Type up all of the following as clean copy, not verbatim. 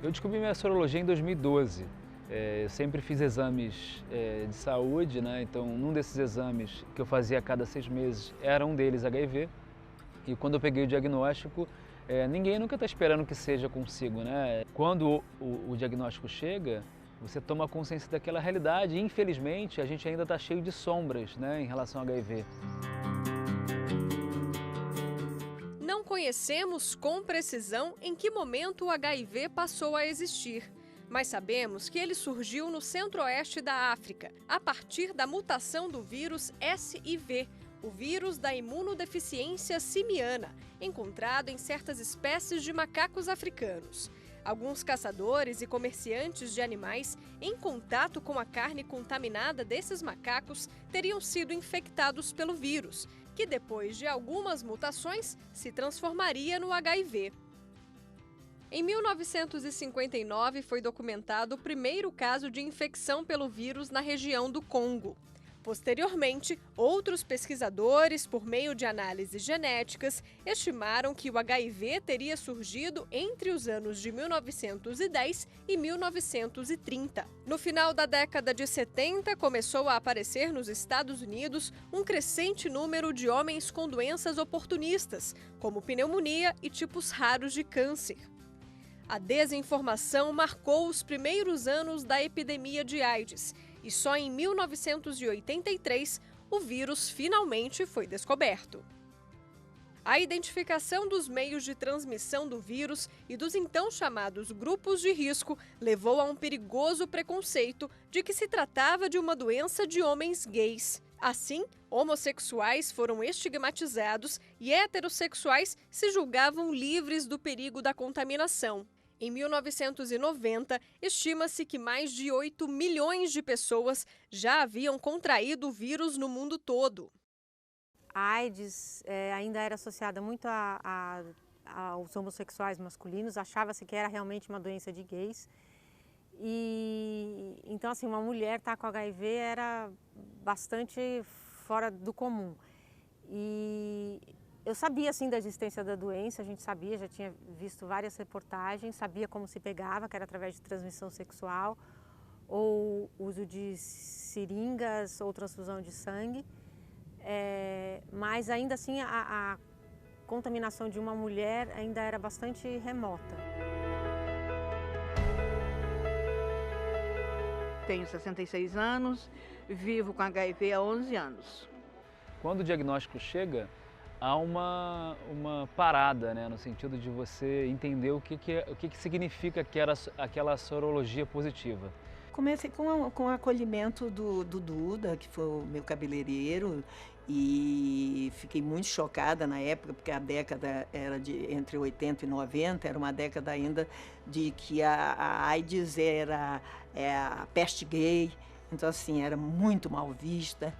Eu descobri minha sorologia em 2012. Eu sempre fiz exames de saúde, né? Então, num desses exames que eu fazia a cada 6 meses, era um deles HIV. E quando eu peguei o diagnóstico, ninguém nunca está esperando que seja consigo, né? Quando o diagnóstico chega, você toma consciência daquela realidade. E, infelizmente, a gente ainda está cheio de sombras, né, em relação ao HIV. Não conhecemos com precisão em que momento o HIV passou a existir, mas sabemos que ele surgiu no centro-oeste da África, a partir da mutação do vírus SIV, o vírus da imunodeficiência simiana, encontrado em certas espécies de macacos africanos. Alguns caçadores e comerciantes de animais, em contato com a carne contaminada desses macacos, teriam sido infectados pelo vírus, que depois de algumas mutações se transformaria no HIV. Em 1959 foi documentado o primeiro caso de infecção pelo vírus na região do Congo. Posteriormente, outros pesquisadores, por meio de análises genéticas, estimaram que o HIV teria surgido entre os anos de 1910 e 1930. No final da década de 70, começou a aparecer nos Estados Unidos um crescente número de homens com doenças oportunistas, como pneumonia e tipos raros de câncer. A desinformação marcou os primeiros anos da epidemia de AIDS e só em 1983 o vírus finalmente foi descoberto. A identificação dos meios de transmissão do vírus e dos então chamados grupos de risco levou a um perigoso preconceito de que se tratava de uma doença de homens gays. Assim, homossexuais foram estigmatizados e heterossexuais se julgavam livres do perigo da contaminação. Em 1990, estima-se que mais de 8 milhões de pessoas já haviam contraído o vírus no mundo todo. A AIDS ainda era associada muito aos homossexuais masculinos, achava-se que era realmente uma doença de gays. E então, assim, uma mulher estar com HIV era bastante fora do comum. E eu sabia, assim, da existência da doença, a gente sabia, já tinha visto várias reportagens, sabia como se pegava, que era através de transmissão sexual, ou uso de seringas ou transfusão de sangue. Mas ainda assim a contaminação de uma mulher ainda era bastante remota. Tenho 66 anos, vivo com HIV há 11 anos. Quando o diagnóstico chega, há uma parada, né, no sentido de você entender o que significa aquela sorologia positiva. Comecei com o acolhimento do Duda, que foi o meu cabeleireiro, e fiquei muito chocada na época, porque a década era entre 80 e 90, era uma década ainda de que a AIDS era a peste gay, então assim, era muito mal vista.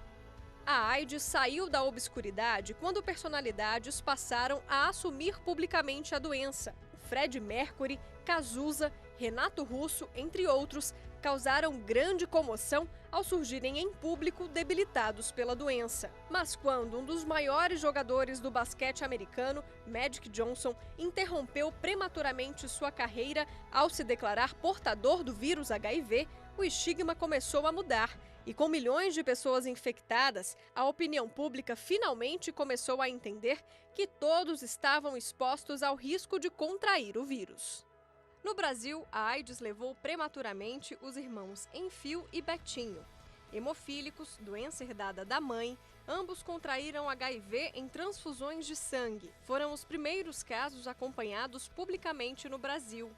A AIDS saiu da obscuridade quando personalidades passaram a assumir publicamente a doença. Freddie Mercury, Cazuza, Renato Russo, entre outros, causaram grande comoção ao surgirem em público debilitados pela doença. Mas quando um dos maiores jogadores do basquete americano, Magic Johnson, interrompeu prematuramente sua carreira ao se declarar portador do vírus HIV, o estigma começou a mudar. E com milhões de pessoas infectadas, a opinião pública finalmente começou a entender que todos estavam expostos ao risco de contrair o vírus. No Brasil, a AIDS levou prematuramente os irmãos Enfio e Betinho. Hemofílicos, doença herdada da mãe, ambos contraíram HIV em transfusões de sangue. Foram os primeiros casos acompanhados publicamente no Brasil.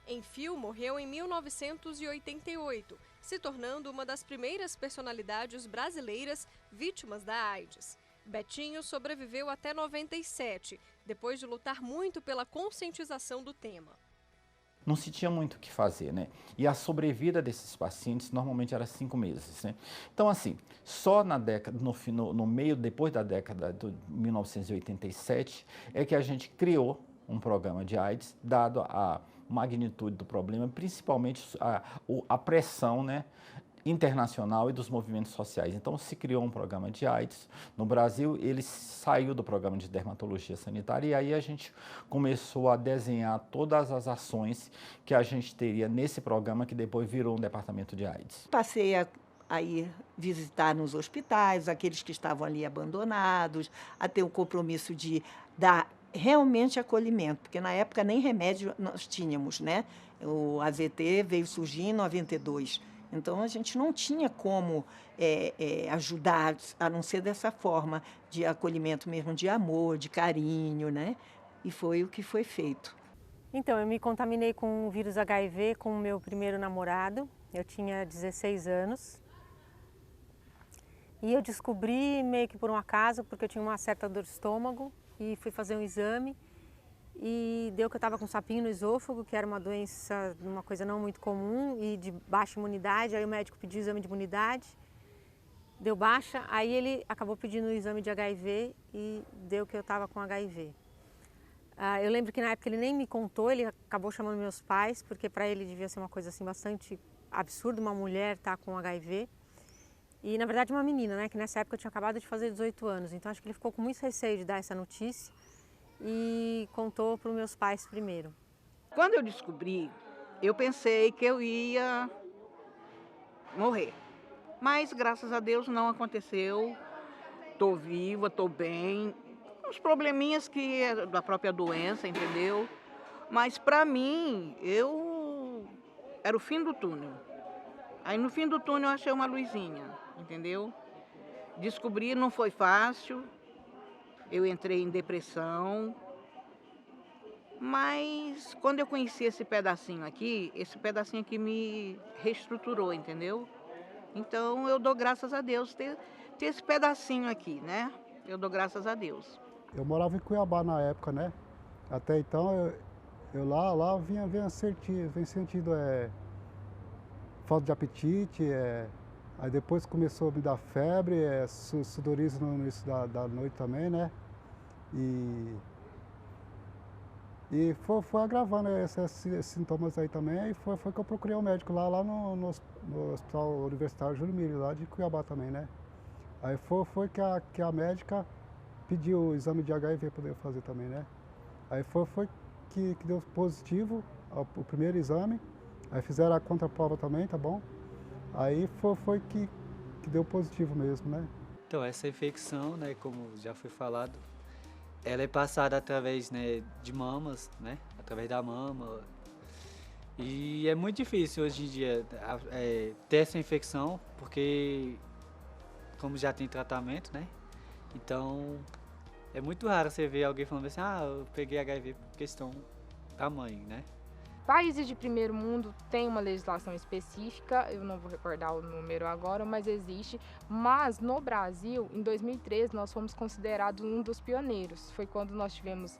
Enfio morreu em 1988, se tornando uma das primeiras personalidades brasileiras vítimas da AIDS. Betinho sobreviveu até 97, depois de lutar muito pela conscientização do tema. Não se tinha muito o que fazer, né? E a sobrevida desses pacientes normalmente era 5 meses, né? Então, assim, só na década, no meio, depois da década de 1987, é que a gente criou um programa de AIDS, dado a magnitude do problema, principalmente a pressão, né, internacional e dos movimentos sociais. Então, se criou um programa de AIDS. No Brasil, ele saiu do programa de dermatologia sanitária e aí a gente começou a desenhar todas as ações que a gente teria nesse programa, que depois virou um departamento de AIDS. Passei a ir visitar nos hospitais, aqueles que estavam ali abandonados, a ter o compromisso de dar realmente acolhimento, porque na época nem remédio nós tínhamos, né? O AZT veio surgir em 92. Então, a gente não tinha como ajudar, a não ser dessa forma de acolhimento mesmo, de amor, de carinho, né? E foi o que foi feito. Então, eu me contaminei com o vírus HIV com o meu primeiro namorado. Eu tinha 16 anos. E eu descobri meio que por um acaso, porque eu tinha uma certa dor de estômago e fui fazer um exame. E deu que eu estava com sapinho no esôfago, que era uma doença, uma coisa não muito comum e de baixa imunidade. Aí o médico pediu o exame de imunidade, deu baixa, aí ele acabou pedindo o exame de HIV e deu que eu estava com HIV. Eu lembro que na época ele nem me contou, ele acabou chamando meus pais, porque para ele devia ser uma coisa assim bastante absurda, uma mulher estar com HIV. E na verdade uma menina, né, que nessa época eu tinha acabado de fazer 18 anos, então acho que ele ficou com muito receio de dar essa notícia. E contou para os meus pais primeiro. Quando eu descobri, eu pensei que eu ia morrer. Mas, graças a Deus, não aconteceu. Estou viva, estou bem. Uns probleminhas que é da própria doença, entendeu? Mas, para mim, era o fim do túnel. Aí, no fim do túnel, eu achei uma luzinha, entendeu? Descobrir não foi fácil. Eu entrei em depressão, mas quando eu conheci esse pedacinho aqui me reestruturou, entendeu? Então eu dou graças a Deus ter esse pedacinho aqui, né? Eu dou graças a Deus. Eu morava em Cuiabá na época, né? Até então eu lá vinha sentindo falta de apetite, aí depois começou a me dar febre, sudorismo no início da noite também, né? E foi agravando esses sintomas aí também, aí foi que eu procurei um médico lá no Hospital Universitário Júlio Miller, lá de Cuiabá também, né? Aí foi que a médica pediu o exame de HIV para eu fazer também, né? Aí foi que deu positivo o primeiro exame, aí fizeram a contraprova também, tá bom? Aí foi que deu positivo mesmo, né? Então, essa infecção, né, como já foi falado, ela é passada através, né, de mamas, né, através da mama. E é muito difícil hoje em dia ter essa infecção, porque como já tem tratamento, né, então é muito raro você ver alguém falando assim, eu peguei HIV por questão da mãe, né. Países de primeiro mundo têm uma legislação específica, eu não vou recordar o número agora, mas existe. Mas no Brasil, em 2013, nós fomos considerados um dos pioneiros. Foi quando nós tivemos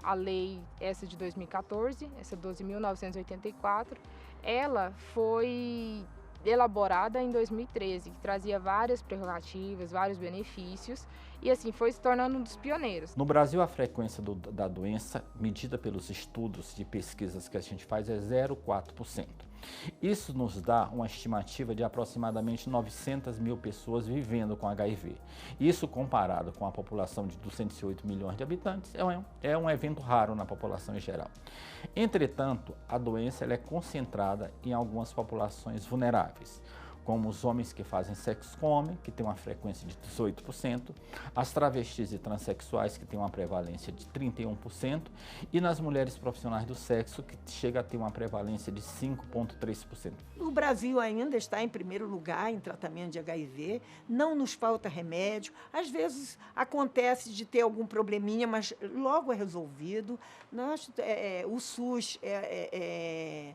a lei essa de 2014, essa 12.984. Ela foi elaborada em 2013, que trazia várias prerrogativas, vários benefícios, e assim foi se tornando um dos pioneiros. No Brasil, a frequência da doença, medida pelos estudos de pesquisas que a gente faz, é 0,4%. Isso nos dá uma estimativa de aproximadamente 900 mil pessoas vivendo com HIV. Isso, comparado com a população de 208 milhões de habitantes, é um evento raro na população em geral. Entretanto, a doença ela é concentrada em algumas populações vulneráveis, como os homens que fazem sexo com homem, que tem uma frequência de 18%, as travestis e transexuais, que tem uma prevalência de 31%, e nas mulheres profissionais do sexo, que chega a ter uma prevalência de 5,3%. O Brasil ainda está em primeiro lugar em tratamento de HIV, não nos falta remédio, às vezes acontece de ter algum probleminha, mas logo é resolvido. O SUS é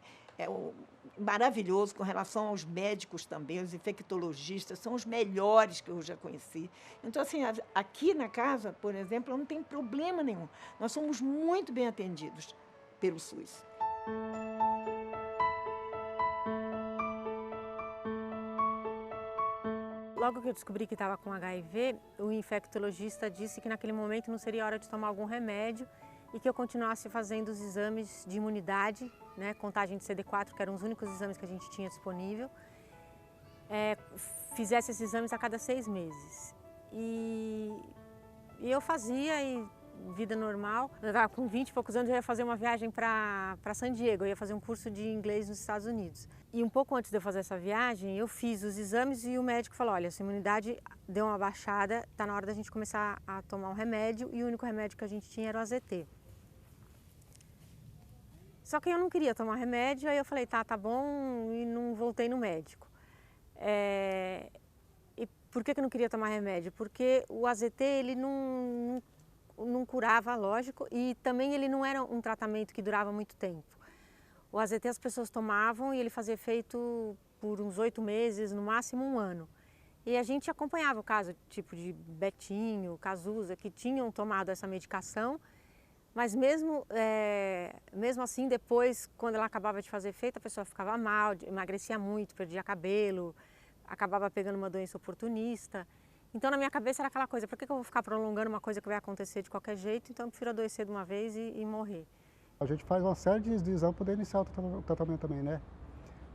maravilhoso com relação aos médicos também, os infectologistas são os melhores que eu já conheci. Então, assim, aqui na casa, por exemplo, não tem problema nenhum. Nós somos muito bem atendidos pelo SUS. Logo que eu descobri que estava com HIV, o infectologista disse que naquele momento não seria hora de tomar algum remédio e que eu continuasse fazendo os exames de imunidade, né, contagem de CD4, que eram os únicos exames que a gente tinha disponível, fizesse esses exames a cada 6 meses. E eu fazia, e vida normal. Com 20 e poucos anos eu ia fazer uma viagem para San Diego, eu ia fazer um curso de inglês nos Estados Unidos. E um pouco antes de eu fazer essa viagem, eu fiz os exames e o médico falou, olha, sua imunidade deu uma baixada, está na hora da gente começar a tomar um remédio, e o único remédio que a gente tinha era o AZT. Só que eu não queria tomar remédio, aí eu falei, tá bom, e não voltei no médico. E por que eu não queria tomar remédio? Porque o AZT, ele não curava, lógico, e também ele não era um tratamento que durava muito tempo. O AZT as pessoas tomavam e ele fazia efeito por uns 8 meses, no máximo 1 ano. E a gente acompanhava o caso, tipo de Betinho, Cazuza, que tinham tomado essa medicação, mas mesmo assim, depois, quando ela acabava de fazer efeito, a pessoa ficava mal, emagrecia muito, perdia cabelo, acabava pegando uma doença oportunista. Então, na minha cabeça era aquela coisa, por que eu vou ficar prolongando uma coisa que vai acontecer de qualquer jeito? Então, eu prefiro adoecer de uma vez e morrer. A gente faz uma série de exames para poder iniciar o tratamento também, né?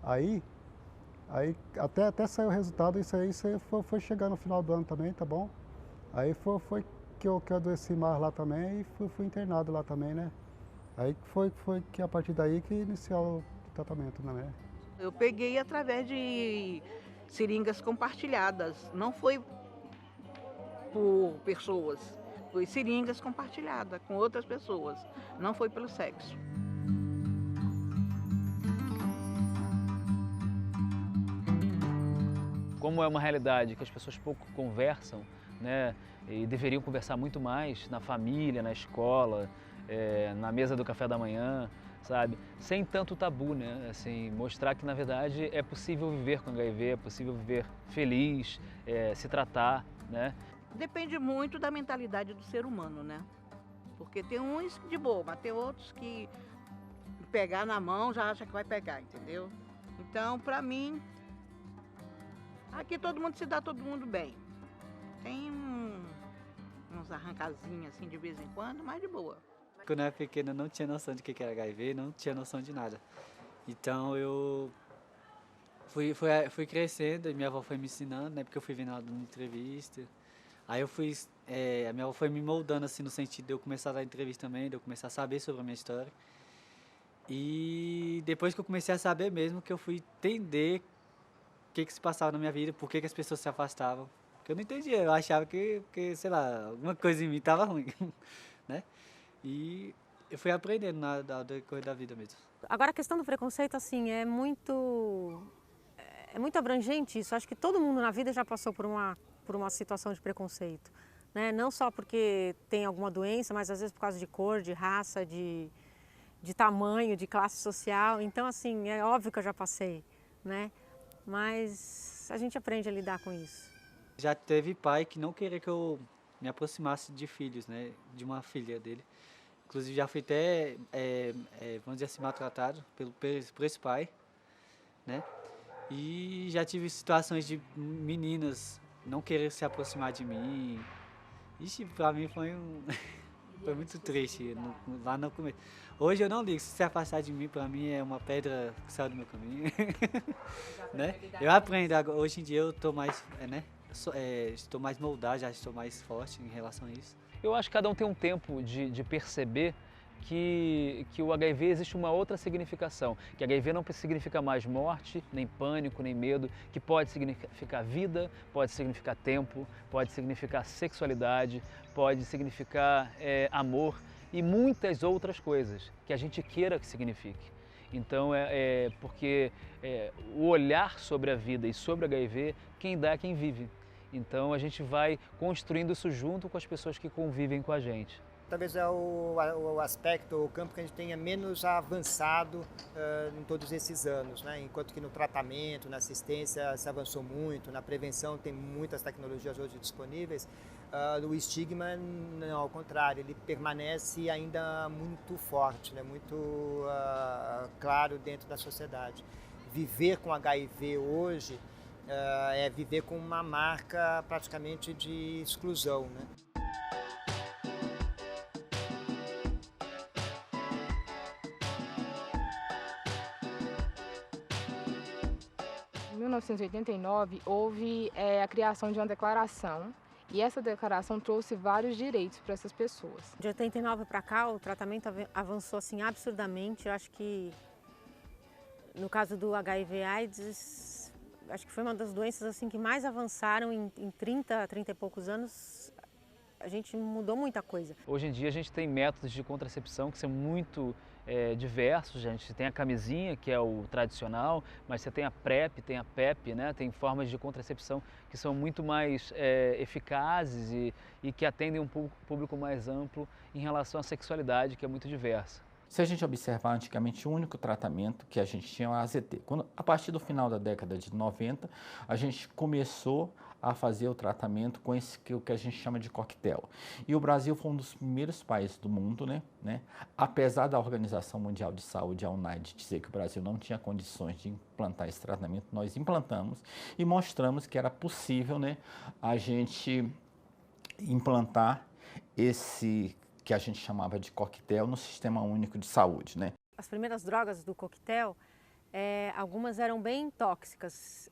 Aí até sair o resultado, isso aí foi chegar no final do ano também, tá bom? Aí foi que eu adoeci mais lá também e fui internado lá também, né? Aí foi que a partir daí que iniciou o tratamento, né? Eu peguei através de seringas compartilhadas, não foi por pessoas, foi seringas compartilhadas com outras pessoas, não foi pelo sexo. Como é uma realidade que as pessoas pouco conversam, né, e deveriam conversar muito mais na família, na escola, na mesa do café da manhã, sabe? Sem tanto tabu, né? Assim, mostrar que na verdade é possível viver com HIV, é possível viver feliz, se tratar, né? Depende muito da mentalidade do ser humano, né? Porque tem uns de boa, mas tem outros que pegar na mão já acha que vai pegar, entendeu? Então, pra mim, aqui todo mundo se dá todo mundo bem. Tem uns arrancazinhos assim de vez em quando, mas de boa. Quando eu era pequena eu não tinha noção de que era HIV, não tinha noção de nada. Então eu fui crescendo e minha avó foi me ensinando, né? Porque eu fui vendo ela dando entrevista. Aí a minha avó foi me moldando assim no sentido de eu começar a dar entrevista também, de eu começar a saber sobre a minha história. E depois que eu comecei a saber mesmo, que eu fui entender o que se passava na minha vida, por que as pessoas se afastavam. Porque eu não entendia, eu achava que, sei lá, alguma coisa em mim estava ruim, né? E eu fui aprendendo no decorrer da vida mesmo. Agora a questão do preconceito, assim, é muito abrangente isso. Acho que todo mundo na vida já passou por uma situação de preconceito, né? Não só porque tem alguma doença, mas às vezes por causa de cor, de raça, de tamanho, de classe social. Então, assim, é óbvio que eu já passei, né? Mas a gente aprende a lidar com isso. Já teve pai que não queria que eu me aproximasse de filhos, né? De uma filha dele. Inclusive já fui até, vamos dizer assim, maltratado por esse pai, né? E já tive situações de meninas não querer se aproximar de mim. Ixi, pra mim foi foi muito triste lá no começo. Hoje eu não ligo, se afastar de mim, pra mim é uma pedra que saiu do meu caminho. Né? Eu aprendo, hoje em dia eu tô mais, estou mais moldado, já estou mais forte em relação a isso. Eu acho que cada um tem um tempo de perceber que o HIV existe uma outra significação, que HIV não significa mais morte, nem pânico, nem medo, que pode significar vida, pode significar tempo, pode significar sexualidade, pode significar amor e muitas outras coisas que a gente queira que signifique. Então, porque o olhar sobre a vida e sobre o HIV, quem dá é quem vive. Então, a gente vai construindo isso junto com as pessoas que convivem com a gente. Talvez é o aspecto, o campo que a gente tenha menos avançado em todos esses anos, né? Enquanto que no tratamento, na assistência se avançou muito, na prevenção tem muitas tecnologias hoje disponíveis, o estigma, não, ao contrário, ele permanece ainda muito forte, né? Muito claro dentro da sociedade. Viver com HIV hoje é viver com uma marca praticamente de exclusão, né? Em 1989, houve a criação de uma declaração, e essa declaração trouxe vários direitos para essas pessoas. De 89 para cá, o tratamento avançou assim absurdamente. Eu acho que no caso do HIV/AIDS, acho que foi uma das doenças assim que mais avançaram em 30 e poucos anos. A gente mudou muita coisa. Hoje em dia a gente tem métodos de contracepção que são muito diversos. A gente tem a camisinha, que é o tradicional, mas você tem a PrEP, tem a PEP, né? Tem formas de contracepção que são muito mais eficazes e que atendem um público mais amplo em relação à sexualidade, que é muito diversa. Se a gente observar, antigamente o único tratamento que a gente tinha era o AZT. A partir do final da década de 90, a gente começou a fazer o tratamento com o que a gente chama de coquetel. E o Brasil foi um dos primeiros países do mundo, né? Apesar da Organização Mundial de Saúde, a UNAID, dizer que o Brasil não tinha condições de implantar esse tratamento, nós implantamos e mostramos que era possível, né, a gente implantar esse que a gente chamava de coquetel no Sistema Único de Saúde, né? As primeiras drogas do coquetel, algumas eram bem tóxicas.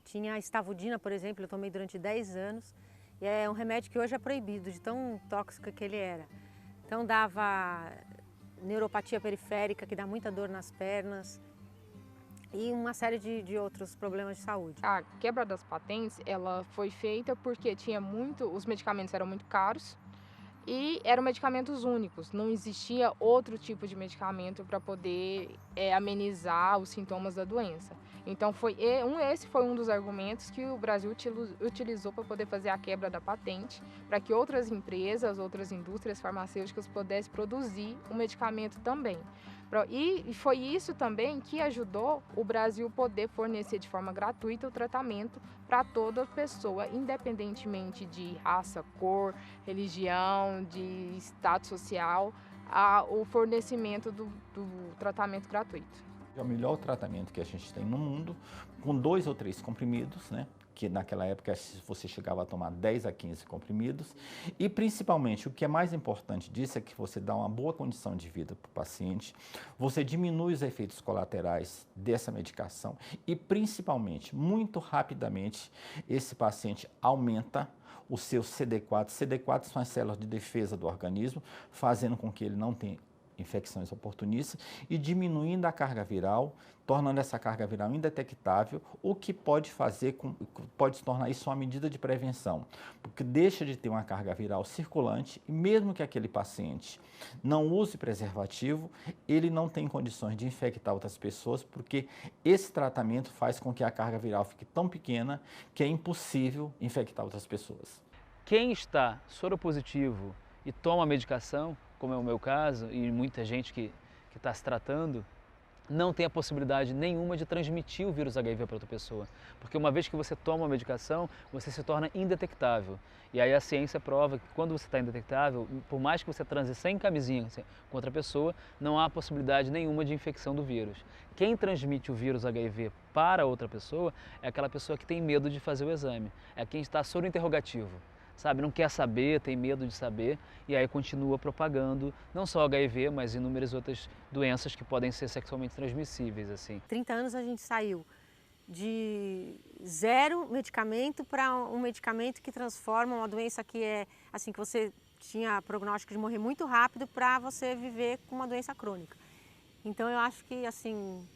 Tinha a estavudina, por exemplo, eu tomei durante 10 anos, e é um remédio que hoje é proibido, de tão tóxica que ele era. Então dava neuropatia periférica, que dá muita dor nas pernas, e uma série de outros problemas de saúde. A quebra das patentes, ela foi feita porque os medicamentos eram muito caros, e eram medicamentos únicos, não existia outro tipo de medicamento para poder amenizar os sintomas da doença. Então esse foi um dos argumentos que o Brasil utilizou para poder fazer a quebra da patente, para que outras empresas, outras indústrias farmacêuticas pudessem produzir o medicamento também. E foi isso também que ajudou o Brasil poder fornecer de forma gratuita o tratamento para toda pessoa, independentemente de raça, cor, religião, de status social, o fornecimento do tratamento gratuito. É o melhor tratamento que a gente tem no mundo, com 2 ou 3 comprimidos, né? Que naquela época você chegava a tomar 10 a 15 comprimidos, e principalmente o que é mais importante disso é que você dá uma boa condição de vida para o paciente, você diminui os efeitos colaterais dessa medicação e principalmente, muito rapidamente, esse paciente aumenta o seu CD4. CD4 são as células de defesa do organismo, fazendo com que ele não tenha infecções oportunistas e diminuindo a carga viral, tornando essa carga viral indetectável, o que pode se tornar isso uma medida de prevenção, porque deixa de ter uma carga viral circulante e mesmo que aquele paciente não use preservativo, ele não tem condições de infectar outras pessoas, porque esse tratamento faz com que a carga viral fique tão pequena que é impossível infectar outras pessoas. Quem está soropositivo e toma medicação, como é o meu caso, e muita gente que está se tratando, não tem a possibilidade nenhuma de transmitir o vírus HIV para outra pessoa. Porque uma vez que você toma a medicação, você se torna indetectável. E aí a ciência prova que quando você está indetectável, por mais que você transe sem camisinha com outra pessoa, não há possibilidade nenhuma de infecção do vírus. Quem transmite o vírus HIV para outra pessoa é aquela pessoa que tem medo de fazer o exame. É quem está sorointerrogativo. Sabe, não quer saber, tem medo de saber, e aí continua propagando não só HIV, mas inúmeras outras doenças que podem ser sexualmente transmissíveis, assim. 30 anos a gente saiu de 0 medicamento para um medicamento que transforma uma doença que que você tinha prognóstico de morrer muito rápido para você viver com uma doença crônica. Então eu acho que assim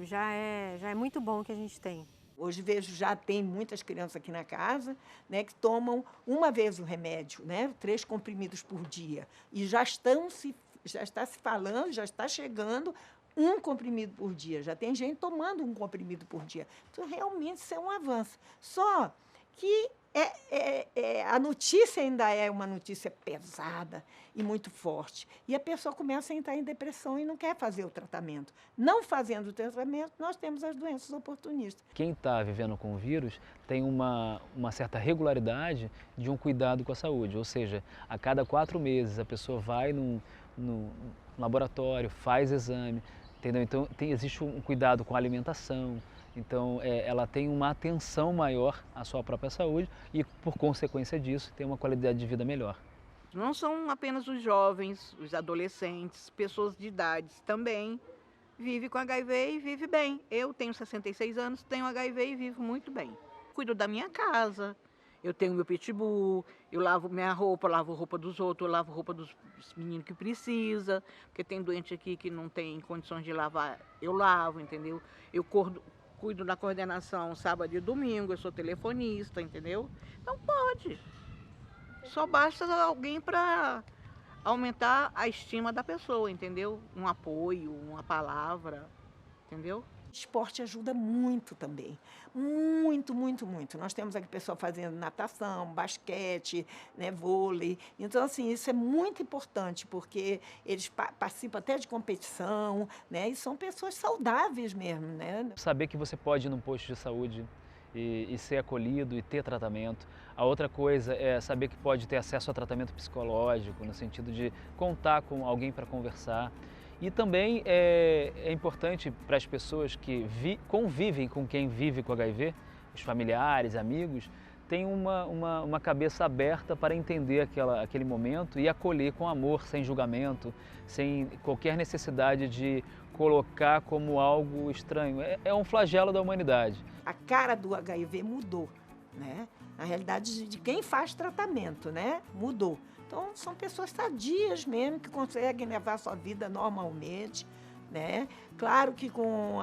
já é muito bom o que a gente tem. Hoje já tem muitas crianças aqui na casa, né, que tomam uma vez o remédio, né, 3 comprimidos por dia. E já está se falando, já está chegando 1 comprimido por dia. Já tem gente tomando 1 comprimido por dia. Então, realmente, isso é um avanço. Só que a notícia ainda é uma notícia pesada e muito forte. E a pessoa começa a entrar em depressão e não quer fazer o tratamento. Não fazendo o tratamento, nós temos as doenças oportunistas. Quem está vivendo com o vírus tem uma certa regularidade de um cuidado com a saúde. Ou seja, a cada 4 meses a pessoa vai no laboratório, faz exame, entendeu? Então existe um cuidado com a alimentação. Então, ela tem uma atenção maior à sua própria saúde e, por consequência disso, tem uma qualidade de vida melhor. Não são apenas os jovens, os adolescentes, pessoas de idades também vive com HIV e vive bem. Eu tenho 66 anos, tenho HIV e vivo muito bem. Cuido da minha casa, eu tenho meu pitbull, eu lavo minha roupa, lavo roupa dos outros, eu lavo roupa dos meninos que precisa, porque tem doente aqui que não tem condições de lavar, eu lavo, entendeu? Eu cuido da coordenação sábado e domingo, eu sou telefonista, entendeu? Então pode. Só basta alguém para aumentar a estima da pessoa, entendeu? Um apoio, uma palavra, entendeu? Esporte ajuda muito também, muito, muito, muito. Nós temos aqui pessoal fazendo natação, basquete, né, vôlei. Então, assim, isso é muito importante, porque eles participam até de competição, né, e são pessoas saudáveis mesmo, né? Saber que você pode ir num posto de saúde e ser acolhido e ter tratamento. A outra coisa é saber que pode ter acesso a tratamento psicológico, no sentido de contar com alguém para conversar. E também é importante para as pessoas que convivem com quem vive com HIV, os familiares, amigos, tem uma cabeça aberta para entender aquele momento e acolher com amor, sem julgamento, sem qualquer necessidade de colocar como algo estranho. É um flagelo da humanidade. A cara do HIV mudou, né? Na realidade, de quem faz tratamento, né? Mudou. Então, são pessoas sadias mesmo, que conseguem levar a sua vida normalmente, né? Claro que com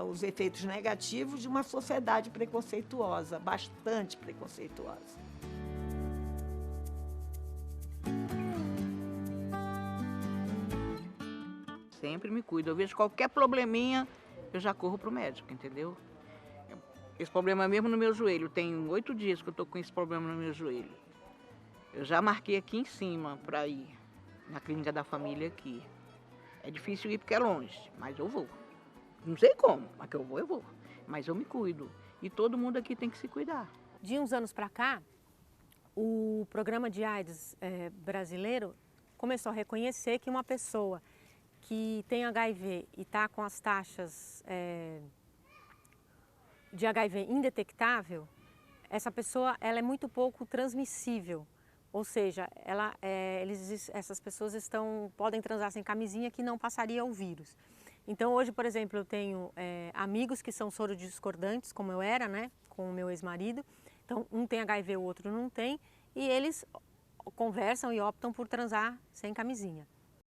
os efeitos negativos de uma sociedade preconceituosa, bastante preconceituosa. Sempre me cuido. Eu vejo qualquer probleminha, eu já corro pro médico, entendeu? Esse problema mesmo no meu joelho, tem 8 dias que eu tô com esse problema no meu joelho. Eu já marquei aqui em cima para ir, na clínica da família aqui. É difícil ir porque é longe, mas eu vou. Não sei como, mas que eu vou. Mas eu me cuido. E todo mundo aqui tem que se cuidar. De uns anos para cá, o programa de AIDS brasileiro começou a reconhecer que uma pessoa que tem HIV e está com as taxas de HIV indetectável, essa pessoa ela é muito pouco transmissível. Ou seja, essas pessoas podem transar sem camisinha que não passaria o vírus. Então hoje, por exemplo, eu tenho amigos que são sorodiscordantes, como eu era, né, com o meu ex-marido. Então um tem HIV, o outro não tem, e eles conversam e optam por transar sem camisinha.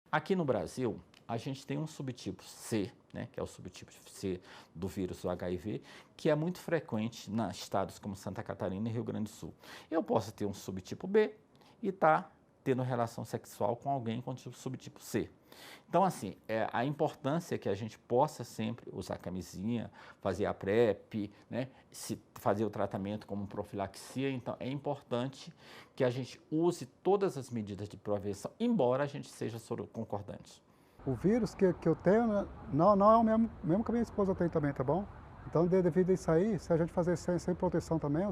Aqui no Brasil, a gente tem um subtipo C, né, que é o subtipo C do vírus do HIV, que é muito frequente nos estados como Santa Catarina e Rio Grande do Sul. Eu posso ter um subtipo B e estar tendo relação sexual com alguém com subtipo C. Então, assim, a importância é que a gente possa sempre usar camisinha, fazer a PrEP, né, fazer o tratamento como profilaxia. Então, é importante que a gente use todas as medidas de prevenção, embora a gente seja soroconcordante. O vírus que eu tenho não é o mesmo que a minha esposa tem também, tá bom? Então, devido a isso aí, se a gente fazer sem proteção também,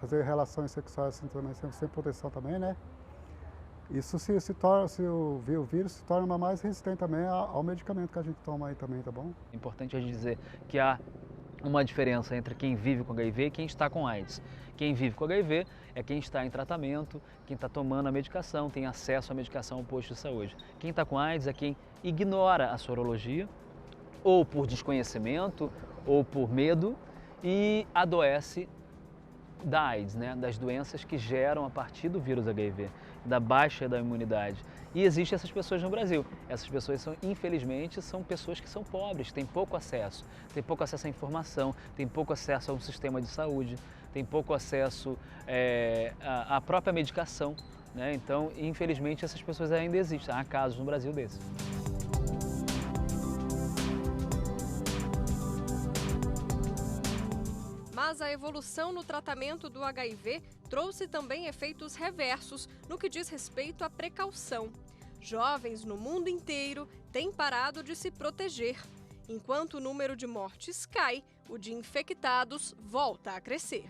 fazer relações sexuais assim, também, sem proteção também, né? Isso o vírus se torna mais resistente também ao medicamento que a gente toma aí também, tá bom? É importante a gente dizer que há uma diferença entre quem vive com HIV e quem está com AIDS. Quem vive com HIV é quem está em tratamento, quem está tomando a medicação, tem acesso à medicação ao posto de saúde. Quem está com AIDS é quem ignora a sorologia, ou por desconhecimento, ou por medo, e adoece da AIDS, né? Das doenças que geram a partir do vírus HIV, da baixa da imunidade. E existem essas pessoas no Brasil. Essas pessoas, infelizmente, são pessoas que são pobres, têm pouco acesso à informação, têm pouco acesso a um sistema de saúde, têm pouco acesso à própria medicação, né? Então, infelizmente, essas pessoas ainda existem. Há casos no Brasil desses. Mas a evolução no tratamento do HIV trouxe também efeitos reversos no que diz respeito à precaução. Jovens no mundo inteiro têm parado de se proteger. Enquanto o número de mortes cai, o de infectados volta a crescer.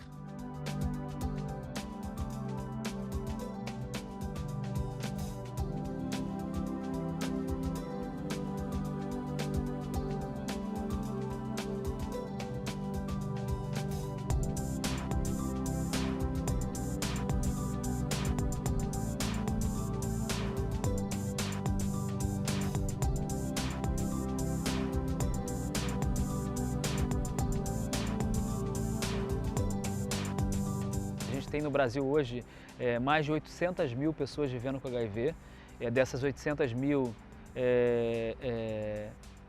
tem no Brasil hoje mais de 800 mil pessoas vivendo com HIV. Dessas 800 mil,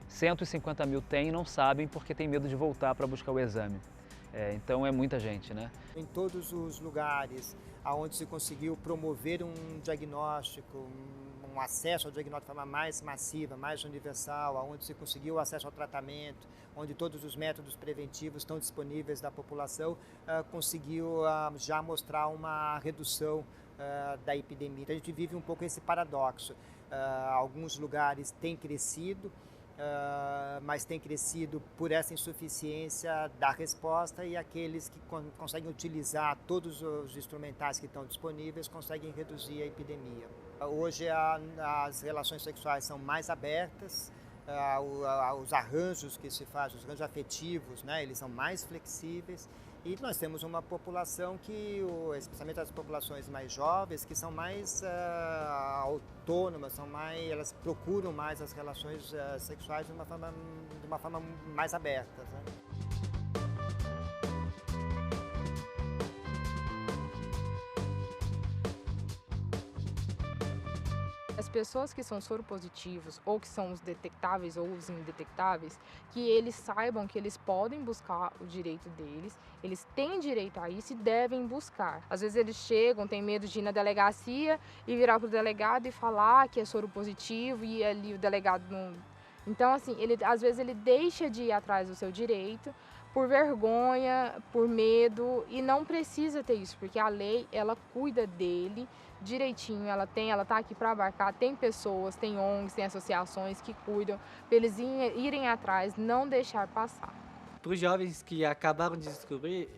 150 mil têm e não sabem porque tem medo de voltar para buscar o exame. Então é muita gente, né? Em todos os lugares onde se conseguiu promover um diagnóstico, um acesso ao diagnóstico de forma mais massiva, mais universal, onde se conseguiu acesso ao tratamento, onde todos os métodos preventivos estão disponíveis da população, conseguiu já mostrar uma redução da epidemia. Então, a gente vive um pouco esse paradoxo. Alguns lugares têm crescido, mas tem crescido por essa insuficiência da resposta, e aqueles que conseguem utilizar todos os instrumentais que estão disponíveis conseguem reduzir a epidemia. Hoje as relações sexuais são mais abertas, os arranjos que se fazem, os arranjos afetivos, né, eles são mais flexíveis, e nós temos uma população que, especialmente as populações mais jovens, que são mais autônomas, elas procuram mais as relações sexuais de uma forma mais aberta, né? As pessoas que são soropositivos, ou que são os detectáveis ou os indetectáveis, que eles saibam que eles podem buscar o direito deles, eles têm direito a isso e devem buscar. Às vezes eles chegam, têm medo de ir na delegacia e virar para o delegado e falar que é soropositivo, e ali o delegado não... Então, assim, às vezes ele deixa de ir atrás do seu direito por vergonha, por medo, e não precisa ter isso, porque a lei, ela cuida dele direitinho, ela tá aqui para abarcar, tem pessoas, tem ONGs, tem associações que cuidam, para eles irem atrás, não deixar passar. Para os jovens que acabaram de descobrir,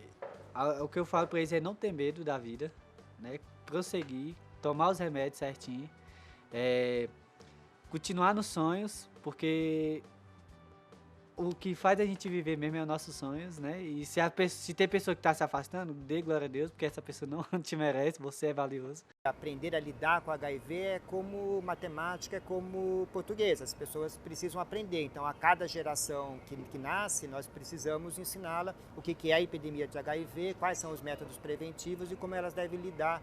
o que eu falo para eles é não ter medo da vida, né? Prosseguir, tomar os remédios certinho, continuar nos sonhos, porque o que faz a gente viver mesmo é os nossos sonhos, né? E se tem pessoa que está se afastando, dê glória a Deus, porque essa pessoa não te merece, você é valioso. Aprender a lidar com HIV é como matemática, é como português, as pessoas precisam aprender. Então, a cada geração que nasce, nós precisamos ensiná-la o que é a epidemia de HIV, quais são os métodos preventivos e como elas devem lidar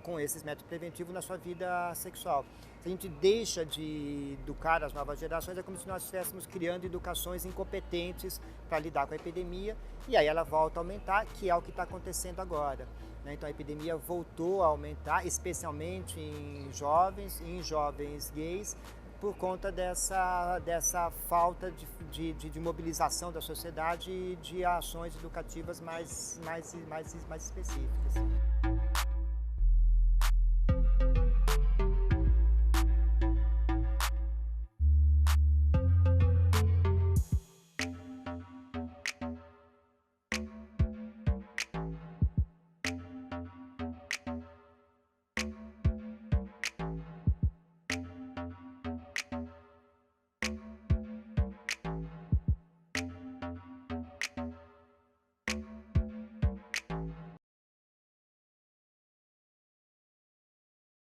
com esses métodos preventivos na sua vida sexual. Se a gente deixa de educar as novas gerações, é como se nós estivéssemos criando educações incompetentes para lidar com a epidemia, e aí ela volta a aumentar, que é o que está acontecendo agora, né? Então a epidemia voltou a aumentar, especialmente em jovens gays, por conta dessa falta de mobilização da sociedade e de ações educativas mais específicas.